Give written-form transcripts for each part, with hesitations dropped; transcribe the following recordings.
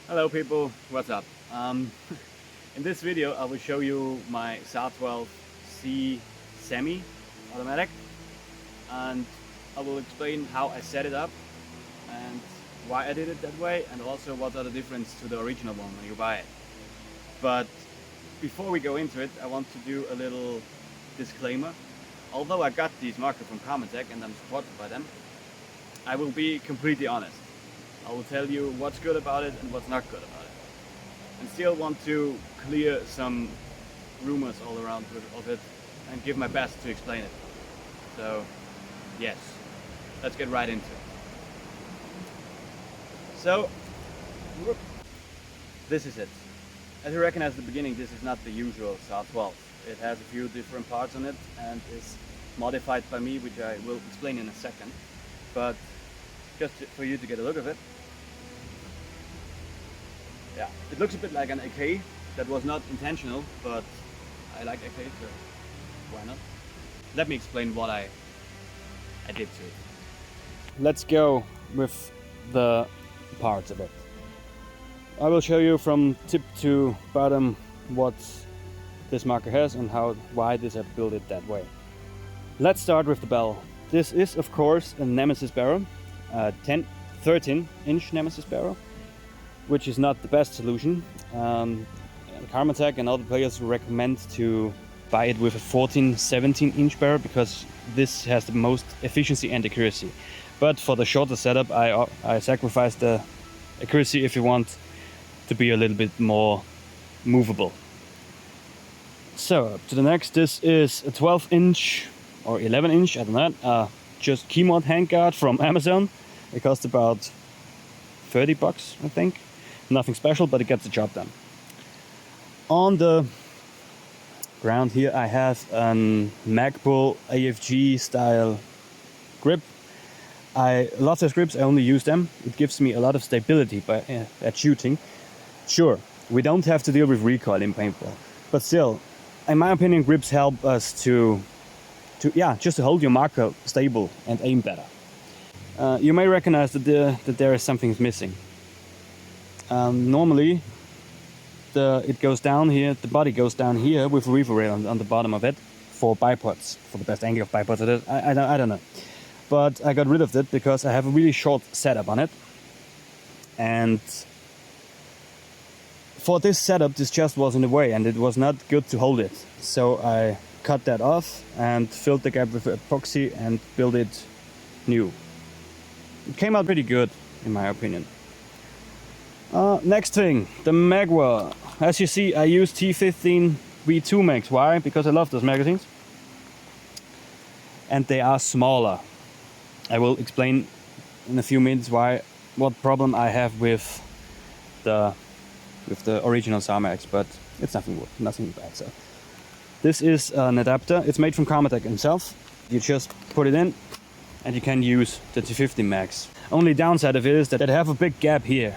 Hello people, what's up? In this video I will show you my Sar12C semi-automatic, and I will explain how I set it up and why I did it that way, and also what are the difference to the original one when you buy it. But before we go into it, I want to do a little disclaimer. Although I got these markers from Krämer and I'm supported by them, I will be completely honest. I will tell you what's good about it and what's not good about it. And still want to clear some rumors all around of it and give my best to explain it. So yes, let's get right into it. So this is it. As you recognize at the beginning, this is not the usual Sar12. It has a few different parts on it and is modified by me, which I will explain in a second. But just for you to get a look of it. Yeah, it looks a bit like an AK. That was not intentional, but I like AK, so why not? Let me explain what I did to it. Let's go with the parts of it. I will show you from tip to bottom what this marker has and why this I built it that way. Let's start with the barrel. This is of course a Nemesis barrel, 13-inch Nemesis barrel, which is not the best solution. Krämer and other players recommend to buy it with a 14-17-inch barrel because this has the most efficiency and accuracy. But for the shorter setup, I sacrifice the accuracy if you want to be a little bit more movable. So up to the next, this is a 12-inch or 11-inch, I don't know, just keyboard handguard from Amazon. It costs about 30 bucks, I think. Nothing special, but it gets the job done. On the ground here I have a Magwell AFG style grip. I love those grips, I only use them. It gives me a lot of stability at shooting. Sure, we don't have to deal with recoil in paintball, but still, in my opinion, grips help us just to hold your marker stable and aim better. You may recognize that there is something missing. Normally, it goes down here, the body goes down here with a reefer rail on the bottom of it for bipods, for the best angle of bipods it is. I don't know. But I got rid of it because I have a really short setup on it. And for this setup, this just was in the way and it was not good to hold it. So I cut that off and filled the gap with epoxy and built it new. It came out pretty good, in my opinion. Next thing, the Magwell. As you see, I use T15 V2 mags. Why? Because I love those magazines. And they are smaller. I will explain in a few minutes what problem I have with the original SAR mags, but it's nothing bad. So this is an adapter. It's made from Krämer himself. You just put it in and you can use the T15 mags. Only downside of it is that I have a big gap here.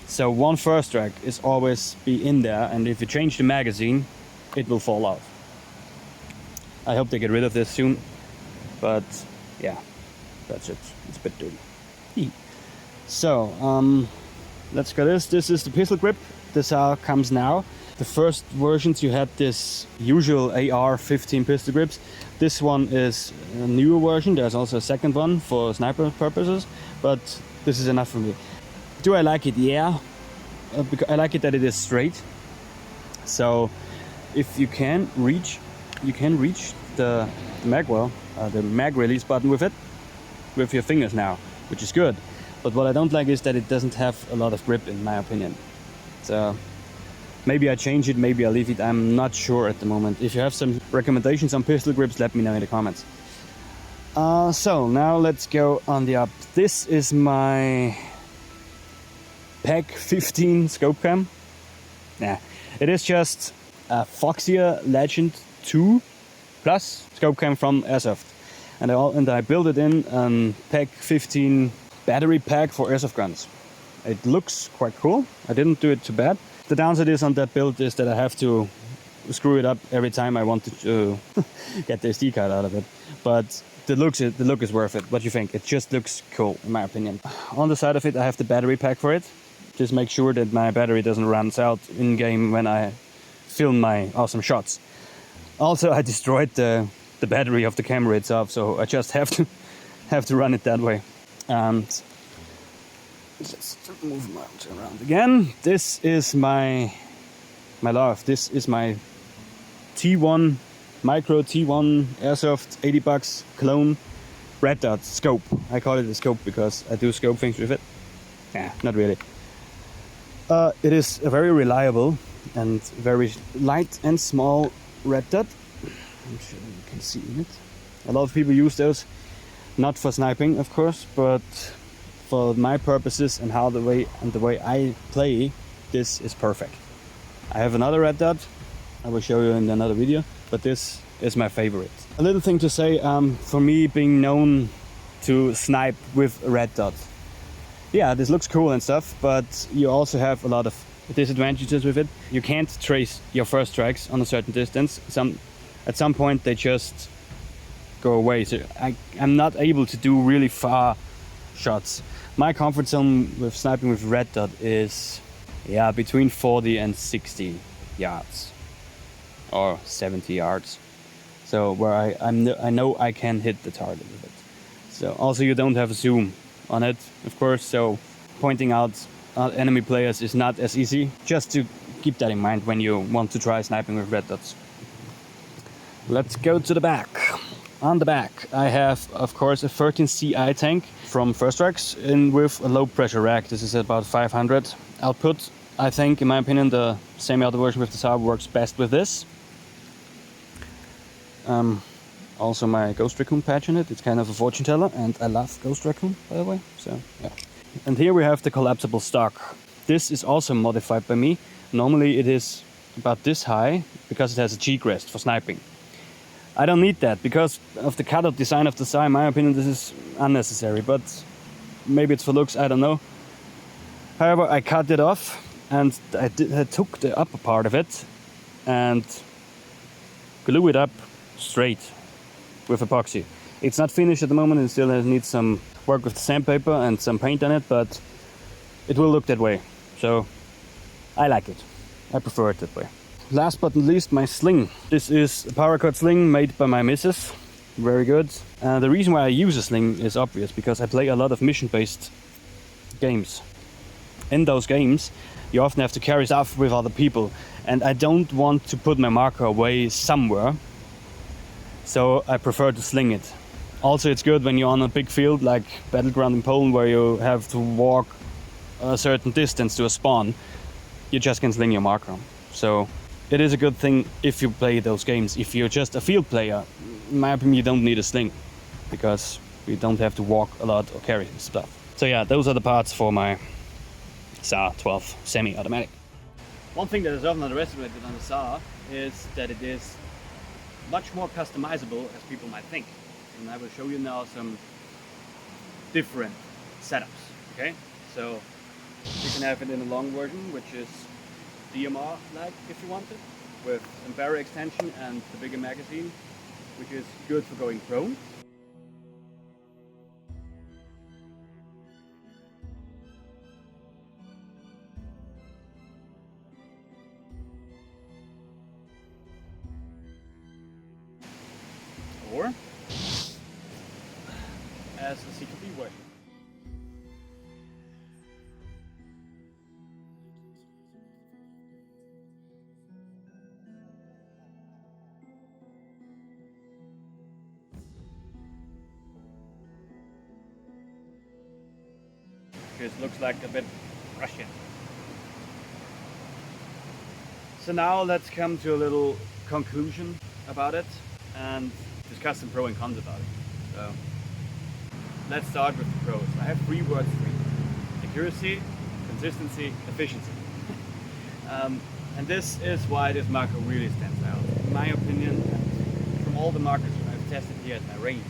So one first strike is always be in there, and if you change the magazine, it will fall out. I hope they get rid of this soon, but yeah, that's it. It's a bit dirty. So let's go this. This is the pistol grip. This comes now. The first versions you had this usual AR-15 pistol grips. This one is a newer version. There's also a second one for sniper purposes, but this is enough for me. Do I like it? Yeah, because I like it that it is straight. So if you can reach the Magwell, the mag release button with it, with your fingers now, which is good. But what I don't like is that it doesn't have a lot of grip, in my opinion. So maybe I change it, maybe I leave it. I'm not sure at the moment. If you have some recommendations on pistol grips, let me know in the comments. So now let's go on the up. This is my PEG 15 scope cam. Yeah, it is just a Foxia Legend 2 Plus scope cam from Airsoft, and I built it in a PEG 15 battery pack for airsoft guns. It looks quite cool. I didn't do it too bad. The downside is on that build is that I have to screw it up every time I want to get the SD card out of it. But the look is worth it. What do you think? It just looks cool, in my opinion. On the side of it, I have the battery pack for it. Just make sure that my battery doesn't run out in game when I film my awesome shots. Also, I destroyed the battery of the camera itself, so I just have to run it that way. And just move around again. This is my love. This is my T1 micro T1 airsoft $80 clone red dot scope. I call it a scope because I do scope things with it. Yeah, not really. It is a very reliable and very light and small red dot. I'm sure you can see it. A lot of people use those, not for sniping, of course, but for my purposes and the way I play. This is perfect. I have another red dot. I will show you in another video, but this is my favorite. A little thing to say, for me being known to snipe with a red dot. Yeah, this looks cool and stuff, but you also have a lot of disadvantages with it. You can't trace your first strikes on a certain distance. At some point they just go away. So I'm not able to do really far shots. My comfort zone with sniping with red dot is, yeah, between 40 and 60 yards or 70 yards. So where I know I can hit the target with it. So also you don't have a zoom on it, of course, so pointing out enemy players is not as easy. Just to keep that in mind when you want to try sniping with red dots. Let's go to the back. On the back I have, of course, a 13 CI tank from First Strikes with a low pressure rack. This is about 500 output. I think, in my opinion, the semi-auto version with the SAR works best with this. Also my Ghost Raccoon patch in it. It's kind of a fortune teller, and I love Ghost Raccoon, by the way. So yeah. And here we have the collapsible stock. This is also modified by me. Normally it is about this high because it has a cheek rest for sniping. I don't need that because of the cutout design of the SAR. In my opinion, this is unnecessary, but maybe it's for looks, I don't know. However, I cut it off and I took the upper part of it and glue it up straight with epoxy. It's not finished at the moment, it still needs some work with the sandpaper and some paint on it, but it will look that way. So I like it. I prefer it that way. Last but not least, my sling. This is a paracord sling made by my missus. Very good. The reason why I use a sling is obvious, because I play a lot of mission-based games. In those games, you often have to carry stuff with other people, and I don't want to put my marker away somewhere, so I prefer to sling it. Also, it's good when you're on a big field like Battleground in Poland, where you have to walk a certain distance to a spawn. You just can sling your marker. So it is a good thing if you play those games. If you're just a field player, in my opinion, you don't need a sling, because you don't have to walk a lot or carry stuff. So yeah, those are the parts for my Sar12 semi-automatic. One thing that is often underestimated on the SAR is that it is much more customizable as people might think. And I will show you now some different setups. Okay, so you can have it in a long version, which is DMR-like if you want it, with some barrel extension and the bigger magazine, which is good for going prone. Or as a CQB version. Which looks like a bit Russian. So now let's come to a little conclusion about it and discuss some pro and cons about it. So let's start with the pros. I have 3 words for you: accuracy, consistency, efficiency. And this is why this marker really stands out. In my opinion, from all the markers I've tested here at my range,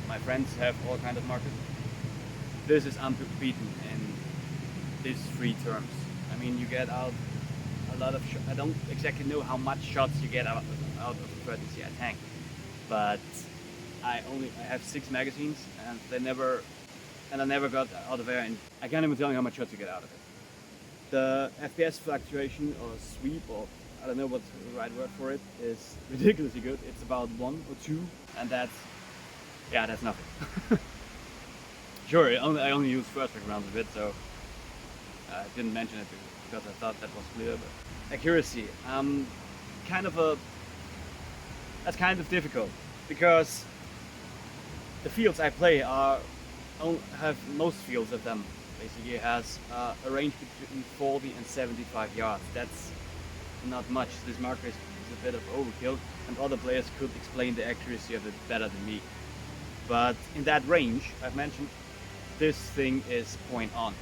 my friends have all kinds of markers, this is unbeaten in these 3 terms. I mean, you get out a lot of shots. I don't exactly know how much shots you get out of a 30 CI tank, but I have 6 magazines, and I never got out of there, and I can't even tell you how much shots you get out of it. The FPS fluctuation or sweep, or I don't know what's the right word for it, is ridiculously good. It's about 1 or 2, and that's nothing. Sure, I only used first rounds of it, so I didn't mention it because I thought that was clear. But accuracy, that's kind of difficult because the fields I play have most fields of them basically has a range between 40 and 75 yards. That's not much. This marker is a bit of overkill, and other players could explain the accuracy of it better than me. But in that range I've mentioned, this thing is point on.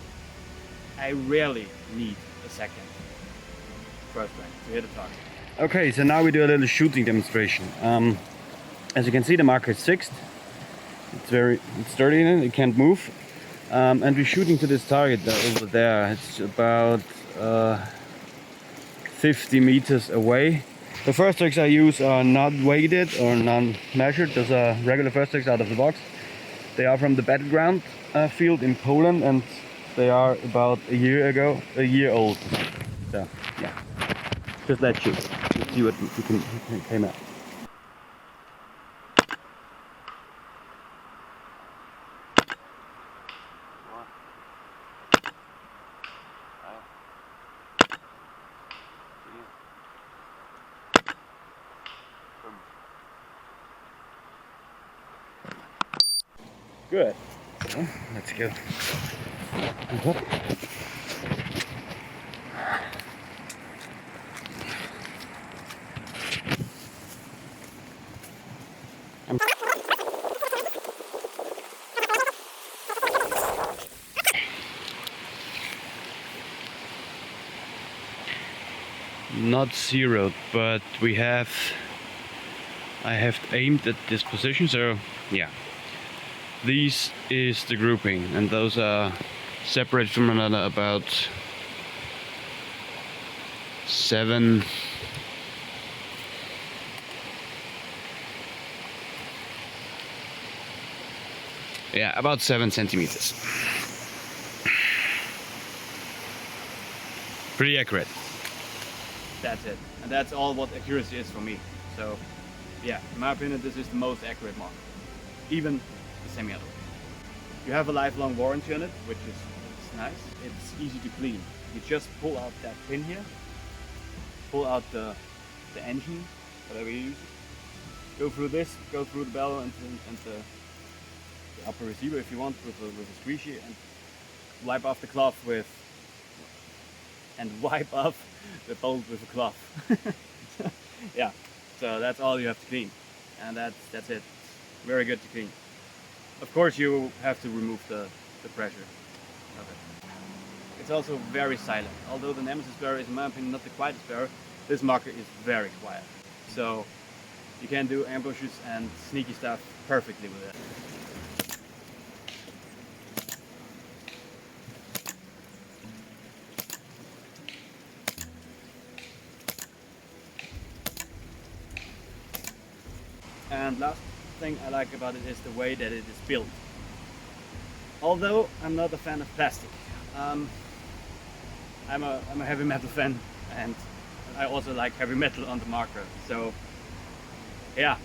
I rarely need a second first rank to hit a target. Okay, so now we do a little shooting demonstration. As you can see, the marker is fixed. It's sturdy in it, it can't move. And we're shooting to this target over there. It's about 50 meters away. The first strikes I use are not weighted or non-measured. Those are regular first strikes out of the box. They are from the battleground field in Poland, and they are about a year old. So yeah, just let's shoot. See what we can came out. Good. So, let's go. Not zeroed, but I have aimed at this position, so yeah. This is the grouping, and those are separated from one another about 7 centimeters. Pretty accurate. That's it, and that's all what accuracy is for me. So yeah, in my opinion, this is the most accurate marker, even the semi-auto. You have a lifelong warranty on it, which is nice. It's easy to clean. You just pull out that pin here, pull out the engine, whatever you use, go through this, go through the bell and the upper receiver if you want with a squeegee, and wipe off the cloth with the bolt with a cloth. Yeah, so that's all you have to clean, and that's it. Very good to clean. Of course, you have to remove the pressure of it. It's also very silent. Although the Nemesis barrel is, in my opinion, not the quietest barrel, this marker is very quiet. So you can do ambushes and sneaky stuff perfectly with it. And last thing I like about it is the way that it is built. Although I'm not a fan of plastic, I'm a heavy metal fan, and I also like heavy metal on the marker. So yeah,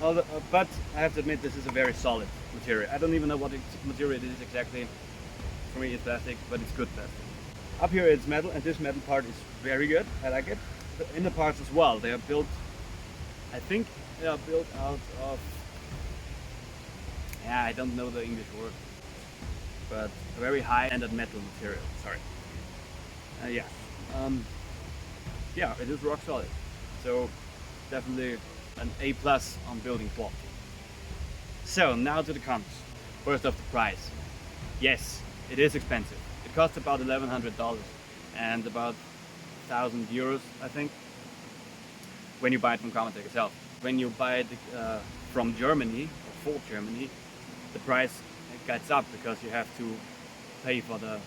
but I have to admit this is a very solid material. I don't even know what material it is exactly. For me it's plastic, but it's good plastic. Up here it's metal, and this metal part is very good. I like it. The inner parts as well. They are built, I think they are built out of, I don't know the English word, but a very high-ended metal material. Sorry. Yeah, it is rock solid. So definitely an A+ on building quality. So now to the cons. First off, the price. Yes, it is expensive. It costs about $1,100 and about 1,000 euros, I think, when you buy it from Krämer itself. When you buy it from Germany, or for Germany, the price gets up because you have to pay for the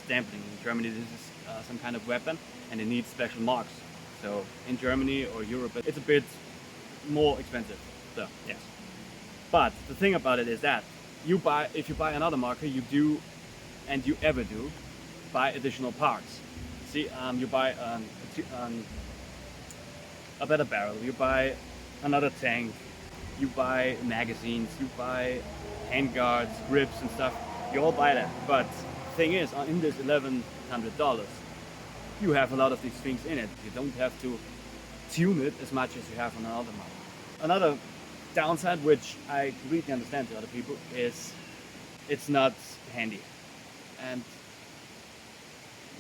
stamping. In Germany, this is some kind of weapon, and it needs special marks. So in Germany or Europe, it's a bit more expensive. So yes. But the thing about it is that if you buy another marker, you do, and you ever do, buy additional parts. See, you buy a better barrel, you buy another tank, you buy magazines, you buy handguards, grips and stuff. You all buy that. But the thing is, in this $1,100, you have a lot of these things in it. You don't have to tune it as much as you have on another model. Another downside, which I completely understand to other people, is it's not handy. And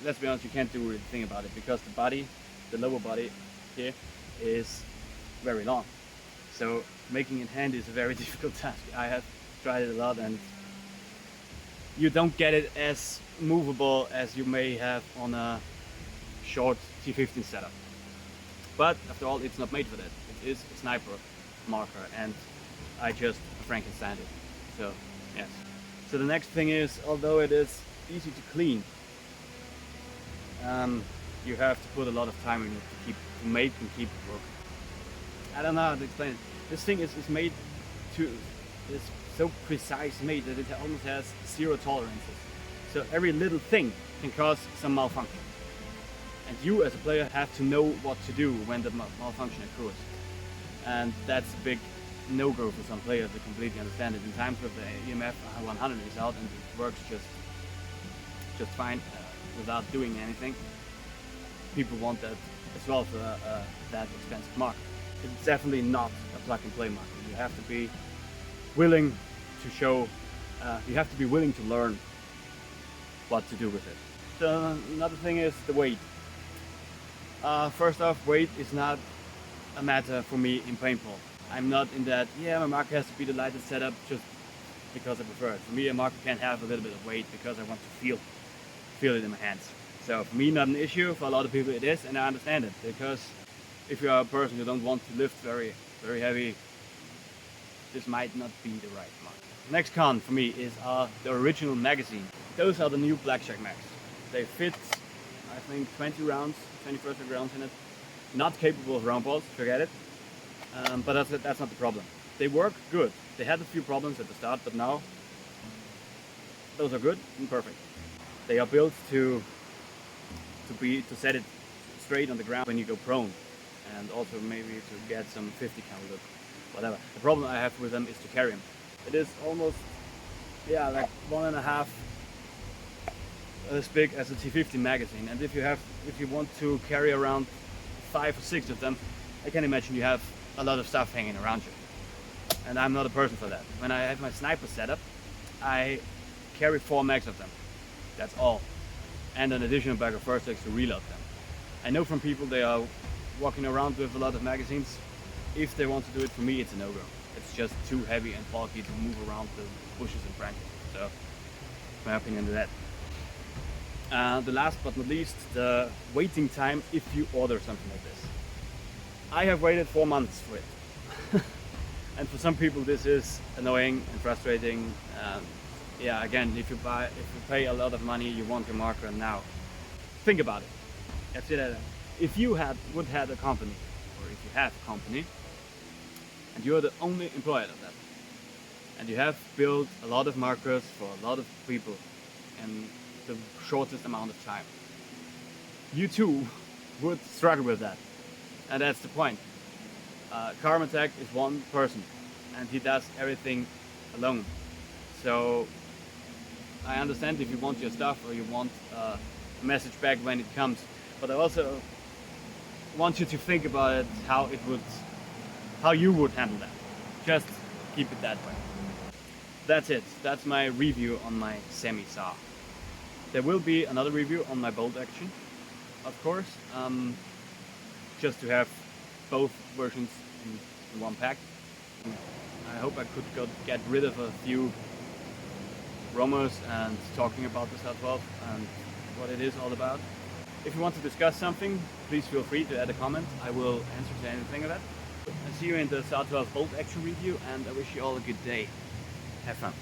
let's be honest, you can't do anything about it because the body, the lower body here, is very long. So making it handy is a very difficult task. I have tried it a lot and you don't get it as movable as you may have on a short T15 setup. But after all, it's not made for that. It is a sniper marker and I just Frankenstein it. So yes. So the next thing is, although it is easy to clean, you have to put a lot of time in it to make and keep it working. I don't know how to explain it. This thing is made to, is so precise made that it almost has zero tolerances. So every little thing can cause some malfunction. And you as a player have to know what to do when the malfunction occurs. And that's a big no-go for some players to completely understand it. In times where the EMF 100 is out and it works just fine without doing anything, people want that as well for that expensive marker. It's definitely not a plug-and-play marker. You have to be willing to show, you have to be willing to learn what to do with it. So another thing is the weight. First off, weight is not a matter for me in paintball. I'm not in that, yeah, my marker has to be the lightest setup just because I prefer it. For me, a marker can have a little bit of weight because I want to feel it in my hands. So for me, not an issue. For a lot of people it is, and I understand it, because if you are a person who don't want to lift very heavy, this might not be the right marker. Next con for me is the original magazine. Those are the new Blackjack mags. They fit, I think, 20 rounds, 21st rounds in it. Not capable of round balls, forget it. But that's not the problem. They work good. They had a few problems at the start, but now those are good and perfect. They are built to set it straight on the ground when you go prone, and also maybe to get some 50 count look, whatever. The problem I have with them is to carry them. It is almost, yeah, like 1.5 as big as a T15 magazine, and if you want to carry around 5 or 6 of them, I can imagine you have a lot of stuff hanging around you. And I'm not a person for that. When I have my sniper setup, I carry 4 mags of them. That's all. And an additional bag of first aids to reload them. I know from people they are walking around with a lot of magazines. If they want to do it, for me it's a no-go. It's just too heavy and bulky to move around the bushes and branches. So, my opinion on that. The last but not least, the waiting time if you order something like this. I have waited 4 months for it. And for some people this is annoying and frustrating. Yeah, again, if you pay a lot of money, you want your marker now. Think about it. That's it. If you would have a company, or if you have a company, and you're the only employee of that, and you have built a lot of markers for a lot of people in the shortest amount of time, you too would struggle with that. And that's the point. Krämer is one person, and he does everything alone. So I understand if you want your stuff or you want a message back when it comes, but I also want you to think about it, how you would handle that. Just keep it that way. That's it. That's my review on my semi-saw. There will be another review on my bolt action, of course, just to have both versions in one pack. I hope I could get rid of a few rumors and talking about the Sar12 and what it is all about. If you want to discuss something, please feel free to add a comment. I will answer to anything of that. I'll see you in the Sar12 bolt action review, and I wish you all a good day. Have fun.